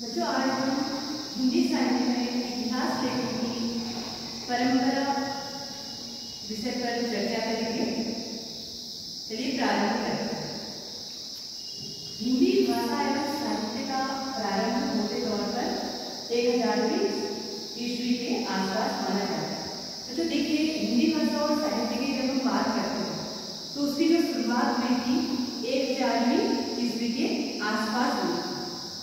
बच्चों आज हम हिंदी साहित्य में इतिहास लेखन की परंपरा विषय पर चर्चा करेंगे। चलिए प्रारंभ करते हैं। हिंदी भाषा एवं साहित्य का प्रारंभ मोटे तौर पर 1000वीं ईस्वी के आसपास माना जाता है। तो देखिए हिंदी भाषा और साहित्य की जब हम बात करते हैं तो उसकी जो शुरुआत हुई थी 1000वीं ईस्वी के आसपास हुई,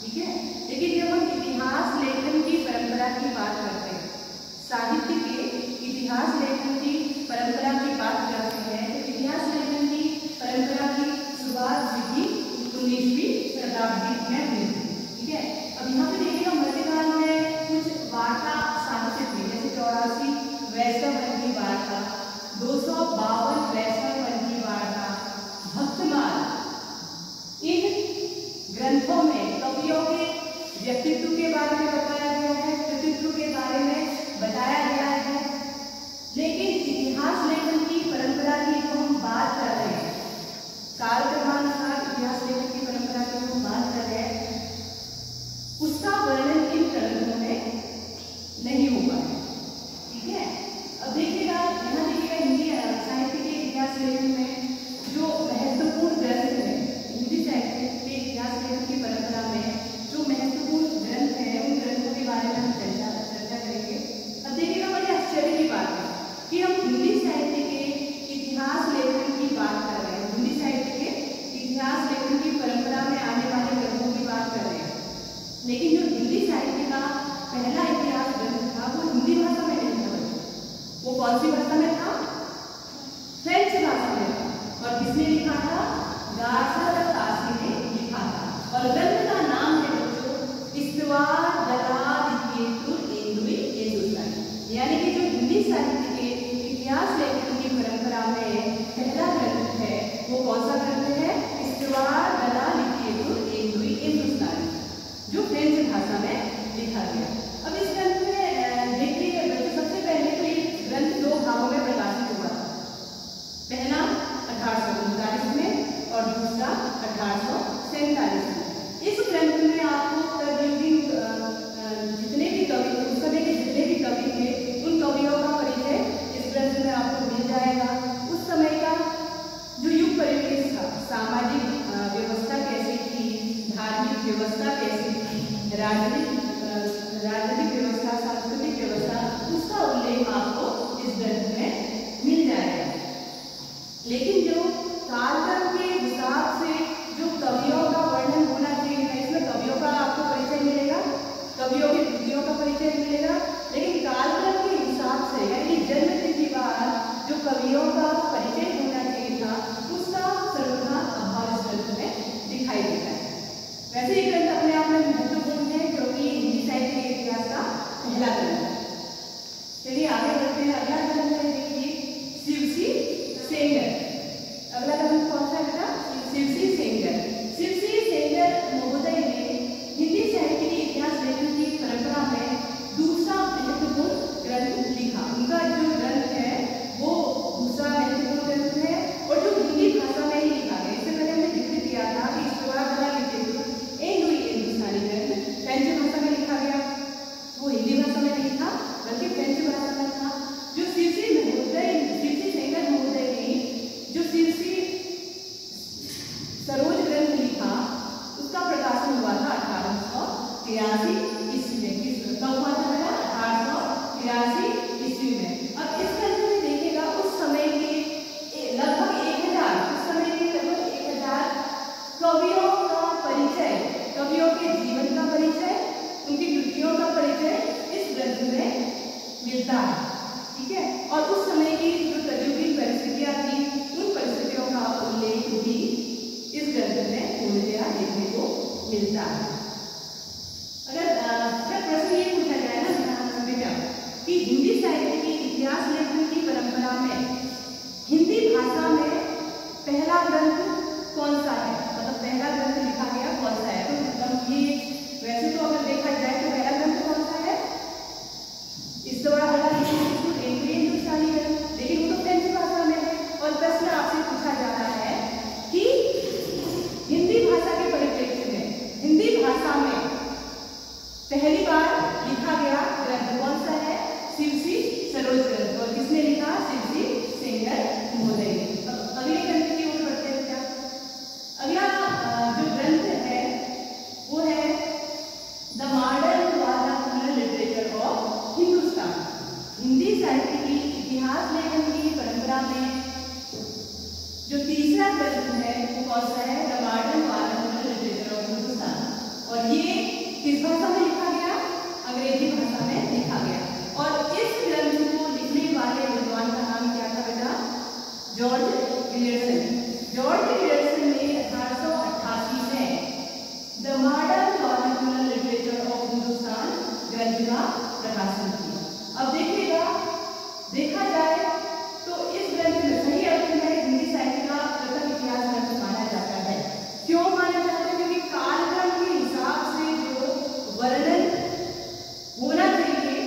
ठीक है। लेकिन जब हम इतिहास लेखन की परंपरा की बात करते हैं, साहित्य के इतिहास लेखन की परंपरा की बात करते हैं, तो इतिहास लेखन की परंपरा की शुरुआत हुई थी 19वीं शताब्दी में हुई, ठीक है। अब यहाँ पे देखिएगा मध्यकाल में कुछ वार्ता साहित्य थे, जैसे 84 वैष्णव वन की वार्ता, 252 वैष्णव वन की वार्ता, भक्तमाल। इन ग्रंथों में कवियों के व्यक्तित्व के बारे में बताया गया है, कृतित्व के बारे में बताया गया है। लेकिन इतिहास लेखन की परंपरा की जो हम बात कर रहे हैं, कालक्रमानुसार इतिहास लेखन की परंपरा की हम बात कर रहे हैं, उसका वर्णन इन ग्रंथों में नहीं हो पाया, ठीक है। अब देखिएगा यहाँ देखिएगा हिंदी साहित्य के इतिहास लेखन में जो महत्वपूर्ण ग्रंथ है, हिंदी साहित्य के इतिहास लेखन की परंपरा में जो महत्वपूर्ण ग्रंथ है उन ग्रंथों के बारे में हम चर्चा करेंगे। अब देखिएगा बड़े आश्चर्य की बात है कि हम हिंदी साहित्य के इतिहास लेखन की बात कर रहे हैं, हिंदी साहित्य के इतिहास लेखन की परंपरा में आने वाले ग्रंथों की बात कर रहे हैं, लेकिन जो हिंदी साहित्य का पहला इतिहास ग्रंथ था वो हिंदी भाषा में नहीं था। वो कौन सी भाषा में था? फ्रेंच भाषा में था। और किसने लिखा था? गार्सा द कासी ने लिखा था। और ग्रंथ का नाम है बच्चों इस्तवार दलालिकेतुर एंदुई एंदुस्तानी। यानी कि जो हिंदी साहित्य के इतिहास लेखन की परंपरा में पहला ग्रंथ है वो कौन सा ग्रंथ है? इस्तवार दलालिकेतुर एंदुई एंदुस्तानी, जो फ्रेंच भाषा में लिखा गया। अब इस ग्रंथ में देखिए बच्चों सबसे पहले तो ये ग्रंथ 2 भागों में प्रकाशित हुआ था। पहला 1839 में और दूसरा 1847 में। इस ग्रंथ में आपको जितने भी कवि उस समय के जितने भी कवि थे उन कवियों का परिचय इस ग्रंथ में आपको मिल जाएगा। उस समय का जो युग परिवेश था, सामाजिक व्यवस्था कैसी थी, धार्मिक व्यवस्था कैसी थी, राजनीतिक व्यवस्था, सांस्कृतिक व्यवस्था, उसका उल्लेख आपको इस ग्रंथ में मिल जाएगा। लेकिन जो कालक्रम के हिसाब से जो कवियों का वर्णन होना चाहिए, इसमें कवियों का आपको परिचय मिलेगा, कवियों की कृतियों का परिचय मिलेगा, लेकिन कालक्रम के हिसाब से यानी जन्म तिथि बाद जो कवियों का परिचय होना चाहिए था उसका सर्वथा अभाव इस ग्रंथ में दिखाई देता है। वैसे ये ग्रंथ अपने आप में महत्वपूर्ण है क्योंकि हिंदी साहित्य के इतिहास का पहला ग्रंथ है। चलिए आगे बढ़ते हैं। अगला ग्रंथ है देखिए शिवसी सेंगर। अगला ग्रंथ कौन सा है बेटा? शिवसी सेंगर। शिवसी सेंगर महोदय ने हिंदी साहित्य के इतिहास लेखन की परंपरा में दूसरा महत्वपूर्ण ग्रंथ लिखा। उनका जो ग्रंथ है वो दूसरा महत्वपूर्ण ग्रंथ है और जो हिंदी भाषा में ही लिखा गया। इससे पहले हमने जिक्र किया था कि इस्तवार दलालिकेतुर एंदुई एंदुस्तानी ग्रंथ फ्रेंच भाषा में लिखा गया, वो हिंदी भाषा में नहीं था बल्कि फ्रेंच भाषा में था। जो शिवसी सेंगर महोदय ने जो शिवसी सरोज ग्रंथ लिखा उसका प्रकाशन हुआ था 1883 ईस्वी में। कब हुआ था बेटा? 1883 ईस्वी में। अब इस ग्रंथ में देखिएगा उस समय के लगभग 1000 कवियों का परिचय, कवियों के जीवन का परिचय, उनकी कृतियों का परिचय इस ग्रंथ में मिलता है, ठीक है। और उस समय की जो तजुर्बी परिस्थितियां थी उन परिस्थितियों का उल्लेख भी इस ग्रंथ में पूर्णतया देखने को मिलता है। अगर जब प्रश्न ये पूछा जाए ना बेटा कि हिंदी साहित्य की इतिहास लेखन की परंपरा में हिंदी भाषा में पहला ग्रंथ कौन सा है, मतलब पहला ग्रंथ लिखा गया कौन सा है, तो मतलब ये वैसे तो अगर देखा जाए तो पहला ग्रंथ कौन सा है? इस्तवार दलालिकेतुर एंदुई एंदुस्तानी ग्रंथ, लेकिन वो तो फ्रेंच भाषा में है। और प्रश्न आपसे पूछा जाता है कि हिंदी भाषा के परिप्रेक्ष्य में हिंदी भाषा में तीसरा ग्रंथ है वो कौन सा है? The modern parliamentary literature of Hindustan. और ये किस भाषा में लिखा गया? अंग्रेजी भाषा में लिखा गया। और इस ग्रंथ को लिखने वाले विद्वान का नाम क्या था बेटा? George Richardson. जॉर्ज रिचर्डसन ने 1888 में the modern parliamentary literature of Hindustan ग्रंथ का प्रकाशन किया। अब देखिएगा, देखा जाए तो इस ग्रंथ में सही अर्थ में हिंदी साहित्य का प्रथम इतिहास ग्रंथ माना जाता है। क्यों माना जाता है? क्योंकि कालक्रम के हिसाब से जो वर्णन होना चाहिए,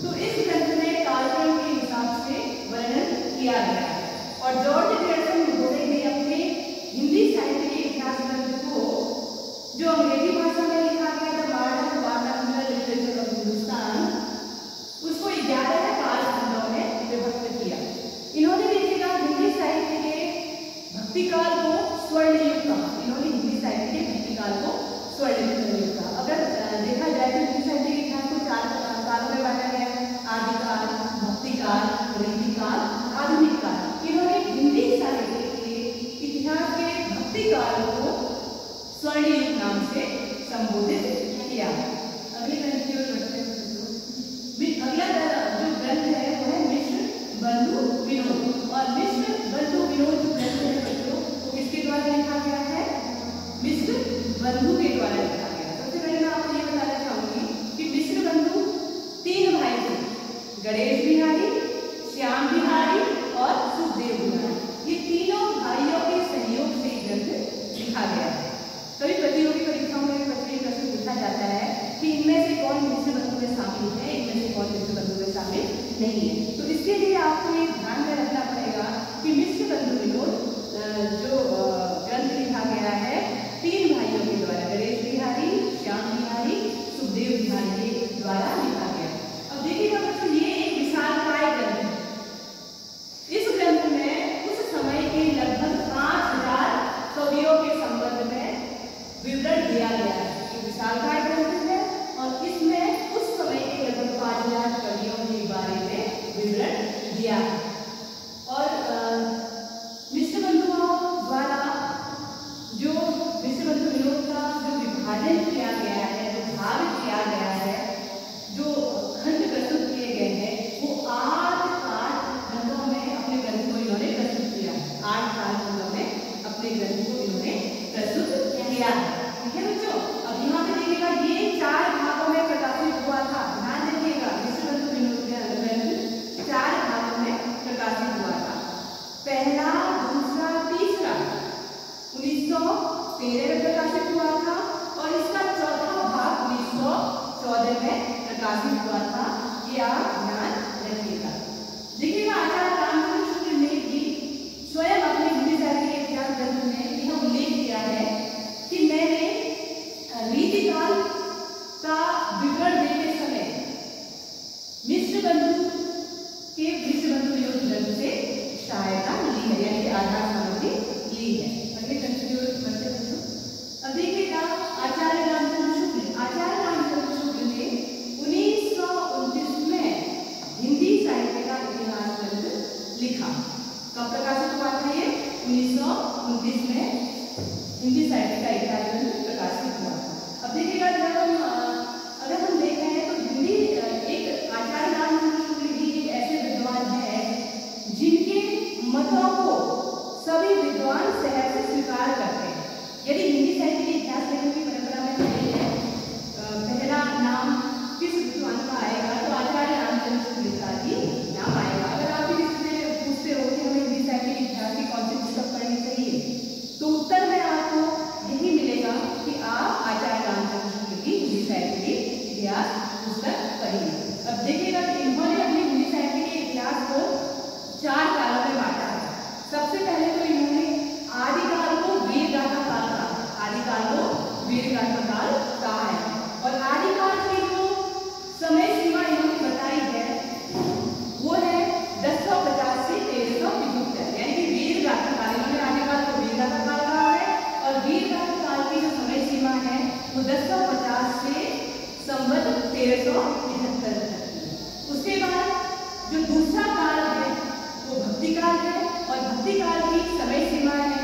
तो इस ग्रंथ में कालक्रम के हिसाब से वर्णन किया गया है। और जॉर्ज रिचर्डसन ने अपने हिंदी साहित्य के इतिहास ग्रंथ को जो अंग्रेजी भाषा में लिखा गया था modern parliamentary literature of Hindustan, उसको 11 कालखंडों में विभक्त किया। इन्होंने देखिएगा हिंदी साहित्य के भक्तिकाल को स्वर्ण युग कहा। इन्होंने हिंदी साहित्य के भक्तिकाल को स्वर्ण युग कहा। अगर देखा जाए तो हिंदी साहित्य के इतिहास को 4 कालों में बांटा गया है: आदिकाल, भक्तिकाल, रीतिकाल, आधुनिक काल। इन्होंने हिंदी साहित्य के इतिहास के भक्तिकाल को स्वर्ण युग नाम से संबोधित किया। अगले ग्रंथ की ओर बढ़ते हैं। अगला जो ग्रंथ है वो है मिश्र बंधु विनोद। और मिश्र बंधु विनोद जो ग्रंथ है बच्चों, वो किसके द्वारा लिखा गया है? मिश्र बंधु के द्वारा लिखा गया। सबसे पहले मैं आपको ये बताना चाहूंगी कि मिश्र बंधु 3 भाई थे: गणेश बिहारी, श्याम बिहारी और सुखदेव बिहारी। ये तीनों भाइयों के सहयोग से ग्रंथ लिखा गया है। कभी प्रतियोगी परीक्षाओं में प्रश्न पूछा जाता है कि इनमें से कौन मिश्र बंधु में शामिल है, इनमें से कौन मिश्र बंधु में शामिल नहीं है। तो इसके लिए आपको ये ध्यान में रखना पड़ेगा कि मिश्र बंधु विनोद जो ग्रंथ लिखा गया है 3 भाइयों के द्वारा, गणेश बिहारी, श्याम बिहारी, सुखदेव बिहारी के द्वारा लिखा गया। अब देखिएगा बच्चों, ये एक विशालकाय ग्रंथ है। इस ग्रंथ में उस समय के लगभग 5000 कवियों के संबंध में विवरण दिया गया है। ये विशालकाय ग्रंथ है और इसमें उस समय के लगभग 5000 कवियों के बारे में विवरण दिया है। और मिश्र बंधुओं द्वारा जो मिश्र बंधु विनोद का जो विभाजन किया गया है, जो भाग किया गया है, जो खंड प्रस्तुत किए गए हैं, वो 8 खंडों में अपने ग्रंथ को इन्होंने प्रस्तुत किया है। 8 खंडों में अपने ग्रंथ को इन्होंने प्रस्तुत किया है। ठीक है बच्चों, अब यहाँ पे देखिएगा ये 4 भागों में प्रकाशित हुआ था। ध्यान देखिएगा, मिश्र बंधु विनोद ग्रंथ 4 भागों में प्रकाशित हुआ था। पहला, दूसरा, तीसरा 1913 में प्रकाशित हुआ था और इसका चौथा भाग 1914 में प्रकाशित हुआ था। ये आप ध्यान रखिएगा। देखिएगा, आचार्य रामचंद्र शुक्ल ने भी स्वयं अपने हिंदी साहित्य के इतिहास ग्रंथ में यह उल्लेख किया है कि मैंने रीतिकाल का विवरण देते समय मिश्र बंधु विनोद ग्रंथ से सहायता ली है, यानी कि आधार सामग्री ली है। अगले ग्रंथ की ओर बढ़ते हैं। अब देखिएगा, आचार्य रामचंद्र शुक्ल ने 1929 में हिंदी साहित्य का इतिहास ग्रंथ लिखा। कब प्रकाशित हुआ था ये? 1929 में हिंदी साहित्य का इतिहास ग्रंथ प्रकाशित हुआ था। अब देखिएगा, अगर हम देखते हैं तो हिंदी एक आचार्य रामचंद्र शुक्ल जी एक ऐसे विद्वान हैं जिनके मतों को सभी विद्वान सहज से स्वीकार करते हैं। यदि हिंदी साहित्य के इतिहास लेखन की परंपरा में पहला नाम किस विद्वान का आएगा तो आचार्य रामचंद्र शुक्ल का ही नाम आएगा। अगर आप किसी से पूछते हो कि हमें हिंदी साहित्य के इतिहास की कौन सी पुस्तक पढ़नी चाहिए, तो उत्तर में आपको यही मिलेगा कि आप आचार्य रामचंद्र शुक्ल की हिंदी साहित्य की इतिहास पुस्तक पढ़िए। अब देखिएगा, इन्होंने अपनी हिंदी साहित्य के इतिहास को 4 कालों में बांटा है। सबसे पहले तो इन्होंने आदिकाल को वीरगाथा काल कहा। आदिकाल को वीरगाथा काल कहा है। और आदिकाल की जो समय सीमा इन्होंने बताई है वो है 1050 से 1300 ईस्वी तक, यानी कि वीरगाथा काल। इन्होंने आदिकाल को वीरगाथा काल कहा है और वीरगाथा काल की जो समय सीमा है वो 1050 से संवत 1375 तक। उसके बाद जो दूसरा काल है वो भक्ति काल है और भक्ति काल की समय सीमा है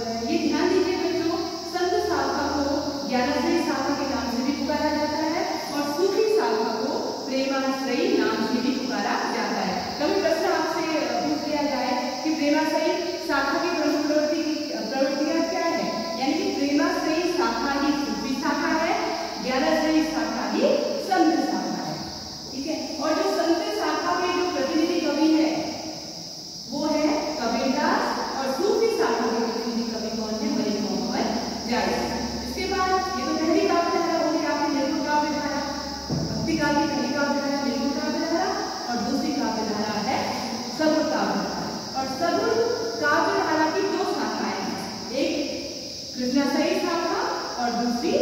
ये ध्यान दीजिए बच्चों, संत शाखा को ज्ञानाश्रयी शाखा के नाम से भी पुकारा जाता है और सूफी शाखा को प्रेमाश्रयी नाम से भी पुकारा जाता है। कभी प्रश्न आपसे पूछ लिया जाए कि प्रेमाश्रयी शाखा की प्रवृत्तियां क्या है, यानी कि प्रेमाश्रयी शाखा ही सूफी शाखा है, ज्ञानाश्रयी शाखा ही संत शाखा है। ठीक है, और जो संत शाखा के जो प्रतिनिधि कवि है वो है कबीरदास और सूफी शाखा के प्रतिनिधि कवि कौन है, मलिक मोहम्मद जायसी। इसके बाद ये तो पहली काव्य धारा हो गई आपकी निर्गुण काव्य धारा, भक्ति काव्य पहली काव्य धारा निर्गुण काव्य धारा, और दूसरी काव्य धारा है सगुण काव्य धारा। और सगुण काव्य धारा की दो शाखाएं हैं, एक कृष्णाश्रयी शाखा और दूसरी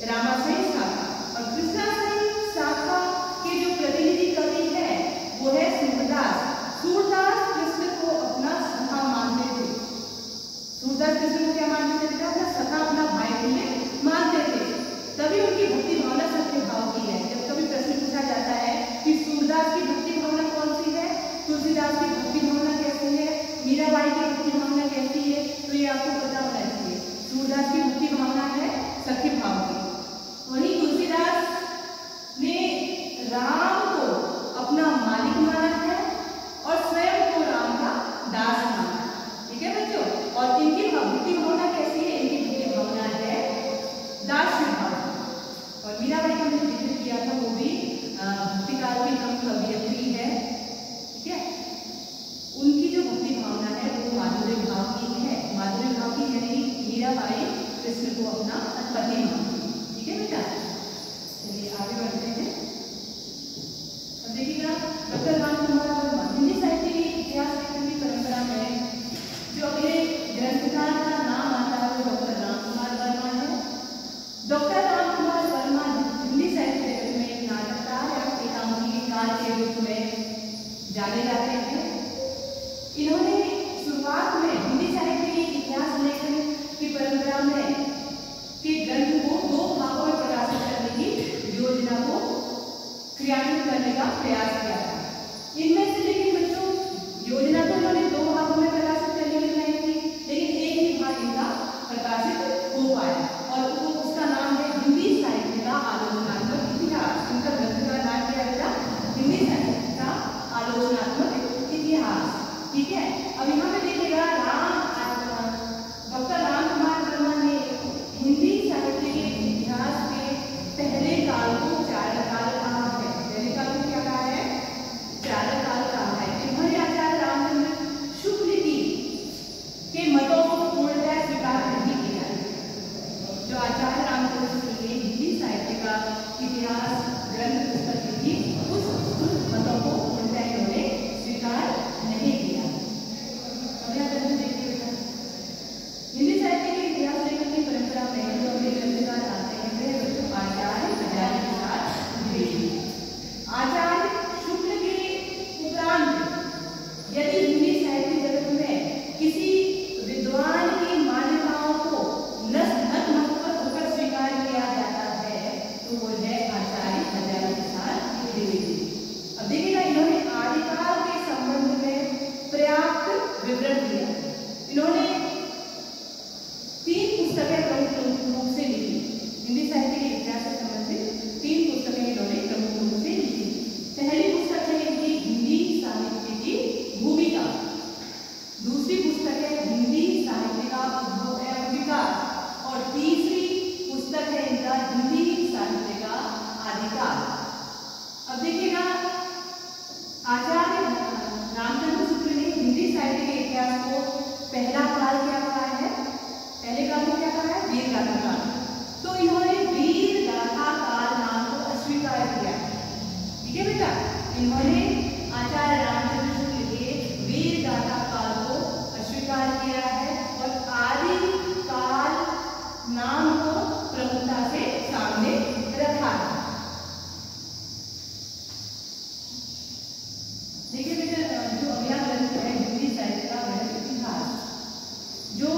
रामाश्रयी शाखा। और कृष्णाश्रयी शाखा के जो प्रतिनिधि कवि है वो है सूरदास। सूरदास कृष्ण को अपना सखा मानते थे। सूरदास कृष्ण को क्या मानते थे? अपना सखा, अपना भाई तुल्य मानते थे। तभी उनकी भक्ति भावना सत्य भाव की है। जब कभी प्रश्न पूछा जाता है कि सूरदास की भक्ति भावना कौन सी है, तुलसीदास की भक्ति भावना कैसी है, मीराबाई की भक्ति भावना कैसी है, तो ये आपको पता होना चाहिए। सूरदास की भक्ति भावना है सख्य भाव की। वहीं तुलसीदास ने राम को अपना मालिक माना है और स्वयं को राम का दास माना। ठीक है बच्चों, और इनकी भक्ति भावना कैसी है? इनकी भक्ति भावना है दास्य भाव। और मीराबाई का मैंने जिक्र किया था, वो भी भक्ति काल की प्रमुख कवयित्री है। ठीक है, उनकी जो भक्ति भावना है वो माधुर्य भाव की है। माधुर्य भाव की यानी मीराबाई कृष्ण को अपना पति मानती है। ठीक है बेटा, चलिए आगे बढ़ते हैं। अब देखिएगा डॉक्टर रामकुमार वर्मा हिंदी साहित्य की इतिहास लेखन की परंपरा में जो अगले ग्रंथकार का नाम आता है वो डॉक्टर रामकुमार वर्मा है। डॉक्टर रामकुमार वर्मा हिंदी साहित्य लेखन में एक नाटककार या एकांकिकार के रूप में जाने जाते हैं। इन्होंने शुरुआत में हिंदी साहित्य की इतिहास लेखन की परंपरा में के ग्रंथ को दो भागों में प्रकाशित करने की योजना को क्रियान्वित करने का प्रयास किया था। इनमें से लेकिन बच्चों योजना तो उन्होंने दो भागों में प्रकाशित करने की बनाई थी, लेकिन एक ही भाग इनका प्रकाशित हो पाया और उसका नाम है हिंदी साहित्य का आलोचनात्मक इतिहास। इनका ग्रंथ का नाम क्या था? हिंदी साहित्य का आलोचनात्मक इतिहास। ठीक है, अब यहाँ पे देखिएगा डॉक्टर रामकुमार वर्मा ने हिंदी साहित्य के इतिहास के पहले काल को चारण काल कहा है। पहले काल को क्या कहा है? चारण काल कहा है। इन्होंने आचार्य रामचंद्र शुक्ल की के मतों को पूर्णतः स्वीकार नहीं किया। जो आचार्य रामचंद्र शुक्ल ने हिंदी साहित्य का इतिहास ग्रंथ पुस्तक लिखी, उस मतों को पूर्णतः इन्होंने स्वीकार नहीं किया। हिंदी साहित्य के इतिहास लेखन की परंपरा में जो अगले ग्रंथकार आते हैं वे बच्चों आचार्य हजारी प्रसाद द्विवेदी। आचार्य शुक्ल के उपरांत यदि हिंदी साहित्य जगत में किसी विद्वान की मान्यताओं को नतमस्तक होकर स्वीकार किया जाता है तो वो है आचार्य हजारी प्रसाद द्विवेदी। अब देखिएगा इन्होंने आदिकाल के संबंध में पर्याप्त विवरण दिया। इन्होंने 3 पुस्तकें प्रमुख रूप से लिखी। हिंदी साहित्य के इतिहास से संबंधित 3 पुस्तकें इन्होंने प्रमुख रूप से लिखी। पहली पुस्तक है इनकी हिंदी साहित्य की भूमिका, दूसरी पुस्तक है हिंदी साहित्य का उद्भव एवं विकास और तीसरी पुस्तक है इनका हिंदी साहित्य का आदिकाल। अब देखिएगा आचार्य रामचंद्र शुक्ल ने हिंदी साहित्य के इतिहास को पहला काल क्या कहा है? पहले काल को क्या कहा है? वीर गाथा काल। तो इन्होंने वीर गाथा काल नाम को अस्वीकार किया। ठीक है बेटा, इन्होंने आचार्य रामचंद्र शुक्ल के वीर गाथा काल को अस्वीकार किया है और आदि काल नाम को प्रमुखता से सामने रखा है। देखिए बेटा, जो अगला ग्रंथ है हिंदी साहित्य का वह इतिहास, जो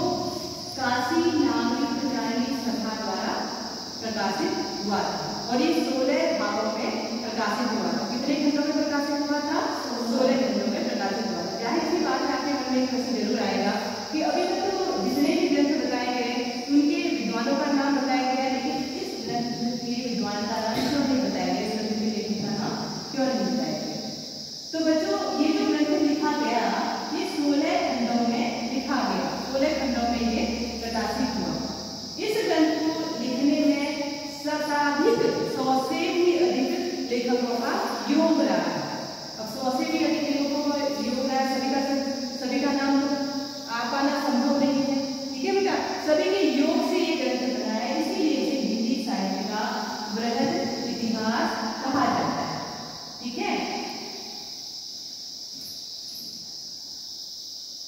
काशी नागरिक प्रचारिणी सभा द्वारा प्रकाशित हुआ था और ये 16 भागों में प्रकाशित हुआ था। कितने खंडों में प्रकाशित हुआ था? 16 खंडों में प्रकाशित हुआ था। जाहिर सी बात है आपके मन में एक प्रश्न जरूर आएगा कि अभी तक तो जितने भी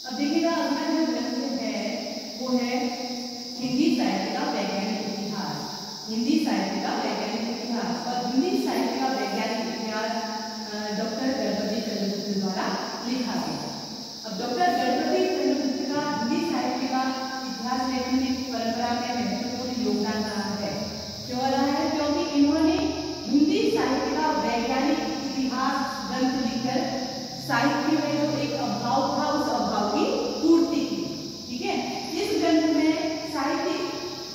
अब देखिएगा अगला जो ग्रंथ है वो है हिंदी साहित्य का वैज्ञानिक इतिहास। हिंदी साहित्य का वैज्ञानिक इतिहास और हिंदी साहित्य का वैज्ञानिक इतिहास डॉक्टर गणपति चंद्रगुप्त द्वारा लिखा गया। अब डॉक्टर गणपति चंद्रगुप्त का हिंदी साहित्य का इतिहास लेखन की परंपरा में महत्वपूर्ण योगदान रहा है। क्यों रहा है? क्योंकि इन्होंने हिंदी साहित्य का वैज्ञानिक इतिहास ग्रंथ लिखकर साहित्य में जो एक अभाव था उस अभाव की पूर्ति की। ठीक है, इस ग्रंथ में साहित्य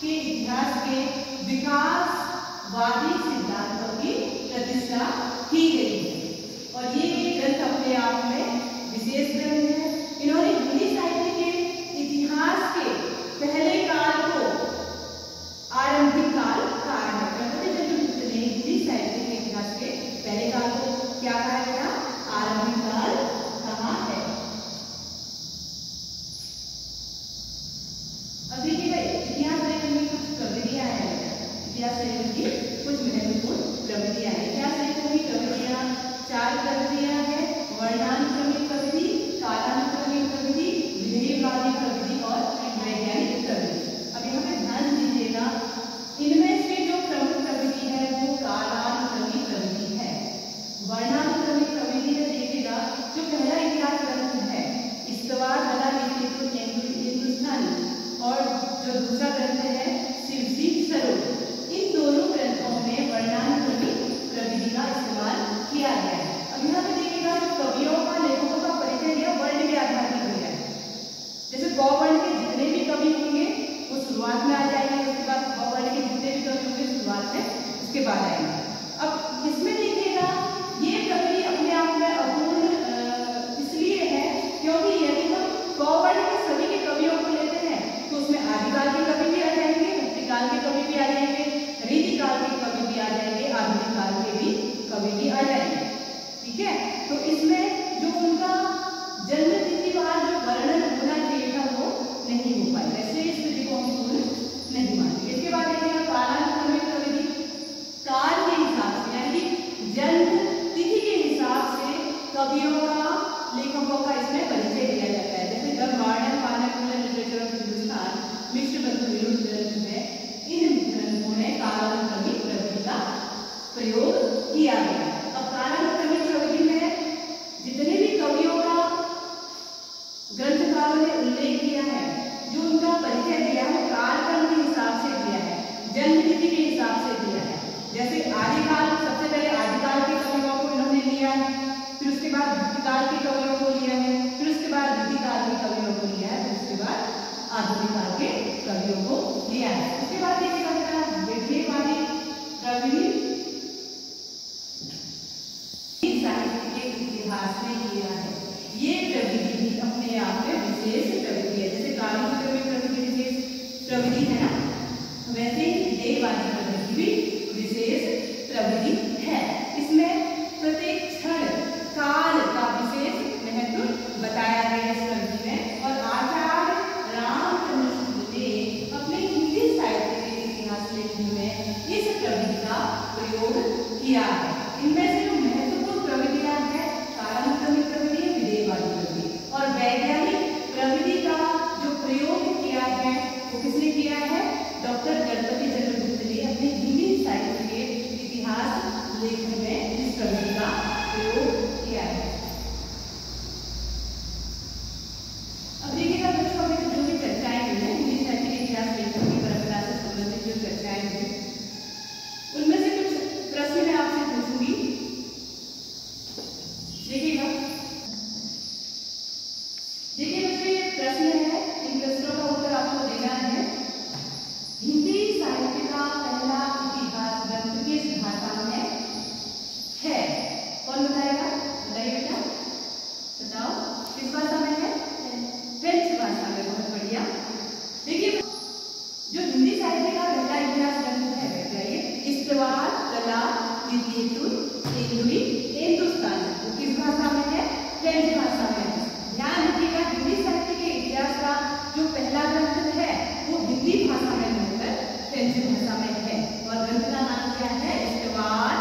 के इतिहास के विकासवादी सिद्धांतों की प्रतिष्ठा की गई है और ये ग्रंथ अपने आप में विशेष ग्रंथ है। इन्होंने हिंदी साहित्य के इतिहास के पहले काल को आरंभिक काल कहा है। गणपति चंद्रगुप्त ने हिंदी साहित्य के इतिहास के पहले काल को क्या कहा गया? आरंभिक काल कहा है। अब देखिएगा इतिहास लेखन में कुछ प्रविधियां हैं। इतिहास लेखन की कुछ महत्वपूर्ण प्रविधियां हैं। इतिहास लेखन की प्रविधियां 4 प्रविधियां हैं: वर्णानुक्रमिक प्रविधि, कालानुक्रमिक प्रविधि, विधेयवादी प्रविधि और वैज्ञानिक प्रविधि। अब यहाँ पे ध्यान दीजिएगा, इनमें से जो प्रमुख प्रविधि है वो कालानुक्रमिक प्रविधि है। वर्णानुक्रमिक प्रविधि में देखिएगा जो पहला इतिहास ग्रंथ है इस्तवार वला हिंदुस्तानी और जो दूसरा ग्रंथ है शिवजी सरोज, इन दोनों ग्रंथों में वर्णानुक्रमिक प्रविधि का इस्तेमाल किया गया है। अब यहाँ पे देखिएगा जो कवियों का लेखकों का परिचय दिया वर्ण के आधार पर दिया है। जैसे क वर्ण के जितने भी कवि होंगे वो शुरुआत में आ जाएंगे, उसके बाद ख वर्ण के जितने भी कवि होंगे शुरुआत में उसके बाद आएंगे। अब इसमें देखिएगा ये प्रविधि अपने आप में अपूर्ण इसलिए है क्योंकि यदि हम क वर्ण के सभी के कवियों को लेते हैं तो उसमें आदिकाल के कवि भी आ जाएंगे, मध्यकाल के कवि भी आ जाएंगे, रीतिकाल के कवि भी आ जाएंगे, आधुनिक काल के भी कवि भी आ जाएंगे। ठीक है, तो इसमें जो उनका जन्म तिथिवार जो वर्णन होना चाहिए था वो नहीं हो पाया, ऐसे इस विधि को हम पूर्ण नहीं मानते। इसके बाद देखिएगा कालानुक्रमिक प्रविधि, काल के हिसाब से यानी कि जन्म तिथि के हिसाब से कवियों का लेखकों का इसमें परिचय दिया जाता है। जैसे the modern vernacular literature of Hindustan Mishra Bandhu विरुद्ध ग्रंथ है, इन ग्रंथों में कालानुक्रमिक प्रविधि का प्रयोग किया गया। अब कालानुक्रमिक प्रविधि में जितने भी कवियों का ग्रंथकारों ने उल्लेख किया है, जो उनका परिचय दिया है कालक्रम के हिसाब से दिया है, जन्म तिथि के हिसाब से दिया है। जैसे आदिकाल, सबसे पहले आदिकाल के कवियों को इन्होंने लिया है, फिर उसके बाद मध्यकाल के कवियों को लिया है, फिर उसके बाद रीतिकाल के कवियों को लिया है, फिर उसके बाद आधुनिक काल के कवियों को लिया है। उसके बाद देखिएगा विधेयवादी प्रविधि साहित्य के इतिहास में किया है। ये प्रविधि भी अपने आप में विशेष प्रविधि है। जैसे कालानुक्रमिक प्रविधि विशेष प्रविधि है ना, वैसे ही विधेयवादी प्रविधि भी विशेष प्रविधि है। इसमें प्रत्येक क्षण काल का विशेष महत्व बताया गया है इस प्रविधि में और आचार्य रामचंद्र ने अपने हिंदी साहित्य के इतिहास लेखन में इस प्रविधि का प्रयोग किया है। इनमें से जो महत्वपूर्ण प्रविधियां हैं कालानुक्रमिक प्रविधि, विधेयवादी प्रविधि और वैज्ञानिक प्रविधि का जो प्रयोग किया है वो किसने किया है? डॉक्टर गणपति चंद्रगुप्त ने अपने हिंदी साहित्य के इतिहास लेखन में इस प्रविधि का प्रयोग किया है। अब देखिएगा बच्चों, अभी तक जो भी चर्चाएं हुई हैं हिंदी साहित्य के इतिहास लेखन की परंपरा से संबंधित जो चर्चाएं हुई उनमें से कुछ प्रश्न मैं आपसे पूछूंगी। देखिएगा बच्चों, ये प्रश्न है, इन प्रश्नों का उत्तर आपको देना है। हिंदी साहित्य का पहला इतिहास ग्रंथ किस भाषा में है? कौन बताएगा? बताइए बेटा, बताओ किस भाषा में है? फ्रेंच भाषा में। बहुत बढ़िया। देखिए जो हिंदी साहित्य का पहला इतिहास ग्रंथ है बताइए, इस्तवार वला हिंदुस्तान, वो किस भाषा में है? फ्रेंच भाषा में। ध्यान रखिएगा, हिंदी साहित्य के इतिहास का जो पहला ग्रंथ है वो हिंदी भाषा में होकर फ्रेंच भाषा में है और ग्रंथ का नाम क्या है? इस्तवार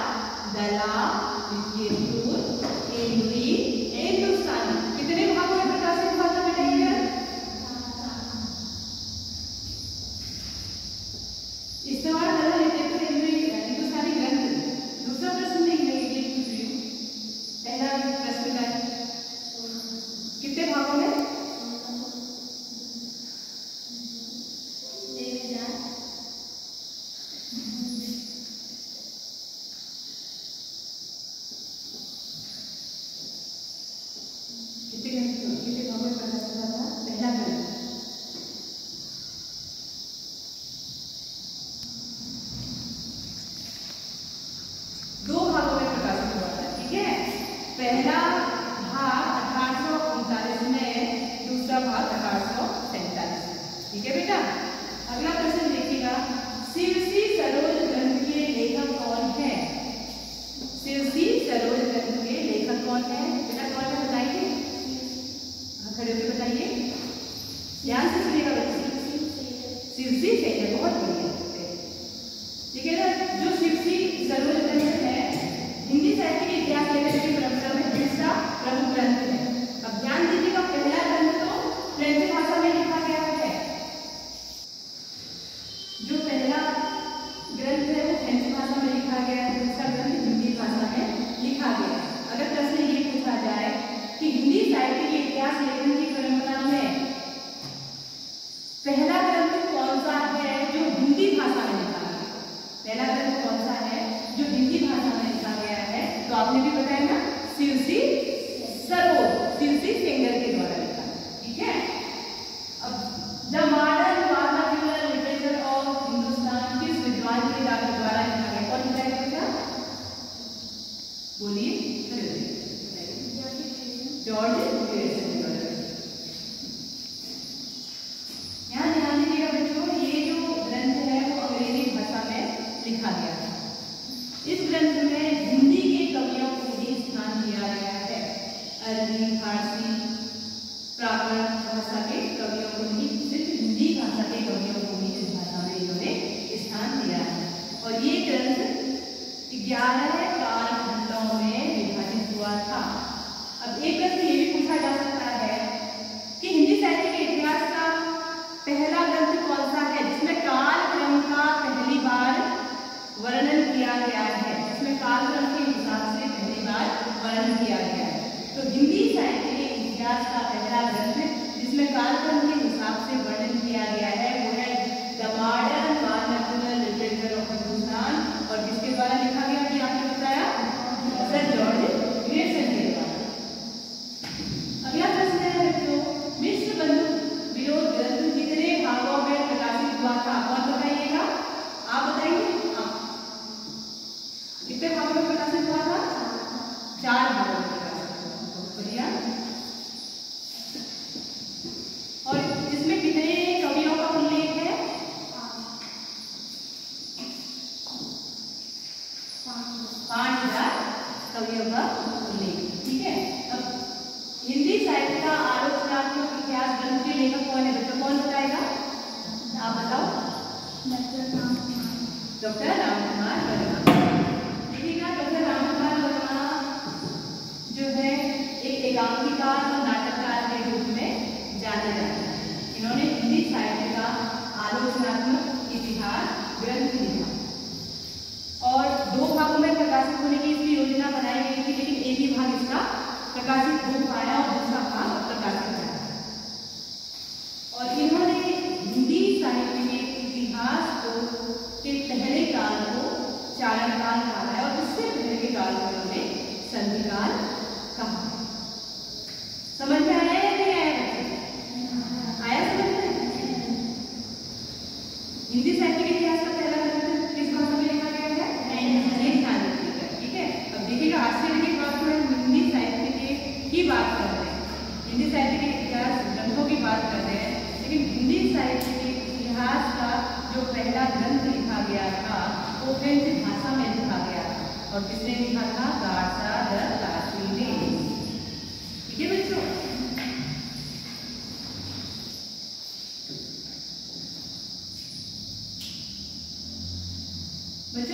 ध्यान से सुनिएगा बच्चे। शिवसी सेंगर, बहुत बढ़िया। ठीक है ना, जो शिवसी सरोज ग्रंथ है हिंदी साहित्य के इतिहास लेखन की परंपरा में दूसरा प्रमुख ग्रंथ है। अब ध्यान दीजिएगा, पहला ग्रंथ तो फ्रेंच भाषा में लिखा गया है। जो पहला ग्रंथ है वो फ्रेंच भाषा में लिखा गया है, दूसरा ग्रंथ हिंदी भाषा में लिखा गया है। अगर प्रश्न ये पूछा जाए कि हिंदी साहित्य के इतिहास लेखन की परंपरा में पहला ग्रंथ कौन सा है जो हिंदी भाषा में लिखा गया है, पहला ग्रंथ कौन सा है जो हिंदी भाषा में लिखा गया है, तो आपने भी बताया ना, शिवसी सरोज, शिवसी सेंगर के द्वारा लिखा है। ठीक है, अब the modern vernacular literature of Hindustan किस विद्वान के द्वारा लिखा गया, कौन बताएगा बेटा? बोलिए। George Grayson. यहाँ ध्यान दीजिएगा बच्चों, ये जो ग्रंथ है वो अंग्रेजी भाषा में लिखा गया है। इस ग्रंथ में हिंदी के कवियों को भी स्थान दिया गया है। अरबी, फारसी, प्राकृत भाषा के कवियों को नहीं, सिर्फ हिंदी भाषा के कवियों को भी इस भाषा में इन्होंने स्थान दिया है। और ये ग्रंथ 11 कालखंडों में विभाजित हुआ था। अब एक प्रश्न ये भी पूछा जा सकता है कि हिंदी साहित्य के इतिहास का पहला ग्रंथ कौन सा है जिसमें कालक्रम का पहली बार वर्णन किया गया है, जिसमें कालक्रम के हिसाब से पहली बार वर्णन किया गया है। तो हिंदी साहित्य के इतिहास का पहला ग्रंथ जिसमें कालक्रम के हिसाब से वर्णन किया गया है वो है the modern vernacular literature of Hindustan, और जिसके द्वारा लिखा गया कि आपने बताया सर जॉर्ज ग्रेसन के द्वारा। अगला प्रश्न है बच्चों, मिश्र बंधु विरोध ग्रंथ कितने भागों में प्रकाशित हुआ था, कौन बताइएगा? आप बताइए। आप कितने भागों में प्रकाशित हुआ था? 4 भागों में प्रकाशित हुआ। बहुत बढ़िया। और इसमें कितने कवियों का उल्लेख है? 5000 कवियों का उल्लेख। ठीक है, अब हिंदी साहित्य का आलोचनात्मक इतिहास ग्रंथ के लेखक कौन है बच्चों, कौन बताएगा? आप बताओ। डॉक्टर रामकुमार वर्मा। देखिएगा, डॉक्टर रामकुमार वर्मा जो है एक एकांकिकार और नाटककार के रूप में जाने जाते हैं। इन्होंने हिंदी साहित्य का आलोचनात्मक इतिहास ग्रंथ लिखा और 2 भागों में प्रकाशित होने की इसकी योजना बनाई गई थी, लेकिन एक ही भाग इसका प्रकाशित हो पाया और दूसरा भाग प्रकाशित हुआ। और इन्होंने हिंदी साहित्य के इतिहास के पहले काल को चारण काल कहा है और उससे पहले के काल को इन्होंने संधि काल कहा। समझ में आया या नहीं आया? आया समझ में? हिंदी साहित्य के इतिहास का पहला ग्रंथ किस भाषा में लिखा गया है? ठीक है, अब देखिएगा, आश्चर्य की बात है, हिंदी साहित्य की बात कर रहे हैं, हिंदी साहित्य के इतिहास ग्रंथों की बात कर रहे हैं, लेकिन हिंदी साहित्य के इतिहास का जो पहला ग्रंथ लिखा गया था वो फ्रेंच भाषा में लिखा गया था। और किसने लिखा था? गार्सा द क्लासी ने। ठीक है बच्चों,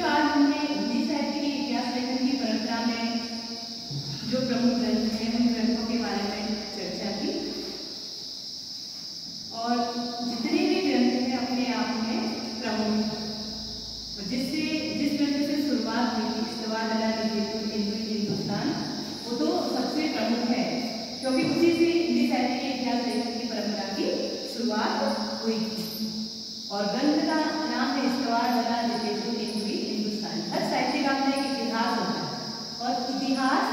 आज हमने हिंदी साहित्य के इतिहास लेखन की परंपरा में जो प्रमुख ग्रंथ हैं उन ग्रंथों के बारे में चर्चा की। और जितने भी ग्रंथ हैं अपने आप में प्रमुख, जिस ग्रंथ से शुरुआत हुई थी हिंदुस्तान, वो तो सबसे प्रमुख है क्योंकि उसी से हिंदी साहित्य के इतिहास लेखन की परंपरा की शुरुआत हुई थी। और ग्रंथ का नाम है हिंदुस्तान। हर साहित्य का अपना एक इतिहास होता है और इतिहास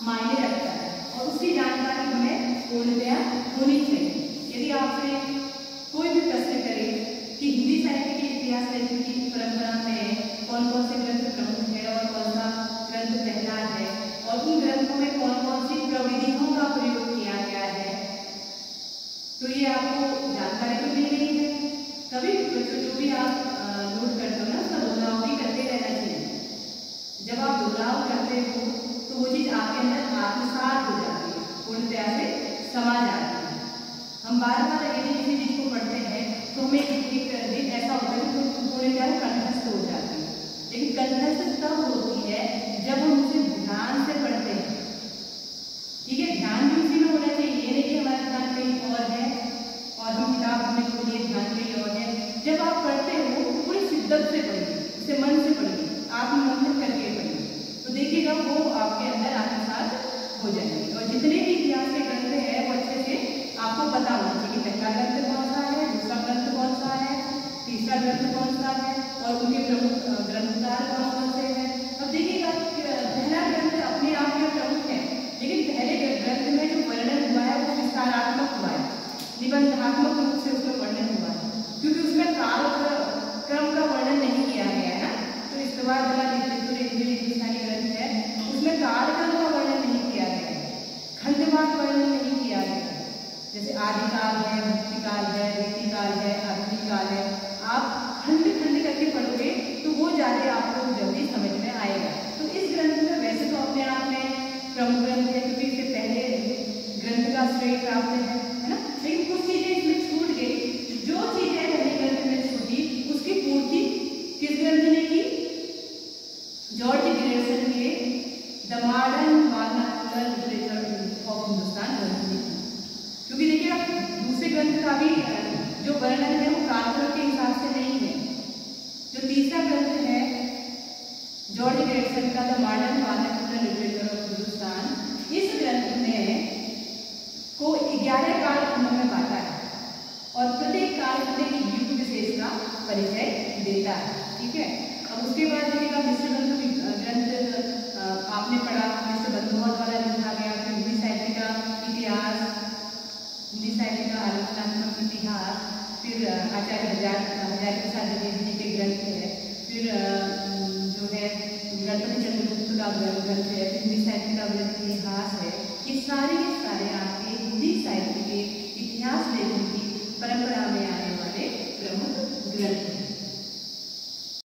मायने रखता है और उसकी जानकारी हमें पूर्णतया होनी चाहिए। यदि आपसे कोई भी प्रश्न करे कि हिंदी साहित्य के इतिहास लेखन की परंपरा में कौन कौन से ग्रंथ प्रमुख है और कौन सा ग्रंथ पहला है और उन ग्रंथों में कौन कौन सी प्रविधियों का प्रयोग किया गया है, तो ये आपको जानकारी तो मिल गई है। कभी बच्चों जो भी आप नोट करते हो ना, उसका दोहराव भी करते रहना चाहिए। जब आप दोहराव करते हो तो वो चीज़ आपके अंदर आत्मसात हो जाती है, पूर्णतया से समा जाती है। हमें क्या है, कंठस्थ हो जाती है। लेकिन कंठस्थ तब होती है जब हम उसे ध्यान से पढ़ते हैं। ठीक है, ध्यान भी उसी में होना चाहिए, ये नहीं कि हमारा ध्यान कहीं और है और हम किताब हमने खोली है, ध्यान कहीं और है। जब आप पढ़ते हो तो पूरी शिद्दत से पढ़िए, उसे मन से पढ़िए, आप मंथन करके पढ़िए, तो देखिएगा वो आपके अंदर आत्मसात हो जाएंगे। और जितने भी इतिहास के ग्रंथ हैं वो अच्छे से आपको पता होना चाहिए कि पहला ग्रंथ कौन सा है, दूसरा ग्रंथ कौन सा है, तीसरा ग्रंथ कौन सा है और उनके प्रमुख ग्रंथकार कौन कौन से हैं। अब देखिएगा पहला ग्रंथ अपने आप में प्रमुख है, लेकिन पहले ग्रंथ में जो वर्णन हुआ है वो विस्तारात्मक हुआ है, निबंधात्मक रूप से उसमें वर्णन हुआ है, क्योंकि उसमें काल क्रम का वर्णन नहीं किया गया है ना। तो स्तवादिला हिंदुस्तानी ग्रंथ है, उसमें काल क्रम का वर्णन नहीं किया गया है, खंडवार वर्णन नहीं किया गया है। जैसे आदिकाल है, मुक्तिकाल है, रीतिकाल है, आधुनिकाल है, आप खंड खंड करके पढ़ोगे तो वो ज्यादा आपको जल्दी समझ में आएगा। तो इस ग्रंथ में वैसे तो अपने आप में प्रमुख ग्रंथ है, क्योंकि इससे पहले ग्रंथ का श्रेय प्राप्त है ना, लेकिन कुछ चीजें इसमें छूट गई। जो चीजें पहले ग्रंथ में छूटी उसकी पूर्ति किस ग्रंथ ने की? जॉर्ज ग्रेयर्सन के the modern vernacular literature of Hindustan ग्रंथ ने की। क्योंकि देखिए आप दूसरे ग्रंथ का भी जो वर्णन है वो कालक्रम के हिसाब से नहीं है। जो तीसरा ग्रंथ है जॉर्ज ग्रेयर्सन का the modern vernacular literature of Hindustan, इस ग्रंथ में को 11 काल खंडों में बांटा है और प्रत्येक काल खंड के युग विशेष का परिचय देता है। ठीक है, अब उसके बाद देखिएगा मिश्र ग्रंथ आपने पढ़ा, मिश्र बंधुओं द्वारा लिखा गया, फिर हिंदी साहित्य का इतिहास, हिंदी साहित्य का आलोचनात्मक इतिहास, फिर आचार्य हजारी प्रसाद द्विवेदी जी के ग्रंथ है, फिर जो है गणपति चंद्रगुप्त का ग्रंथ है, हिंदी साहित्य का ग्रंथ इतिहास है। ये सारे आपके हिंदी साहित्य के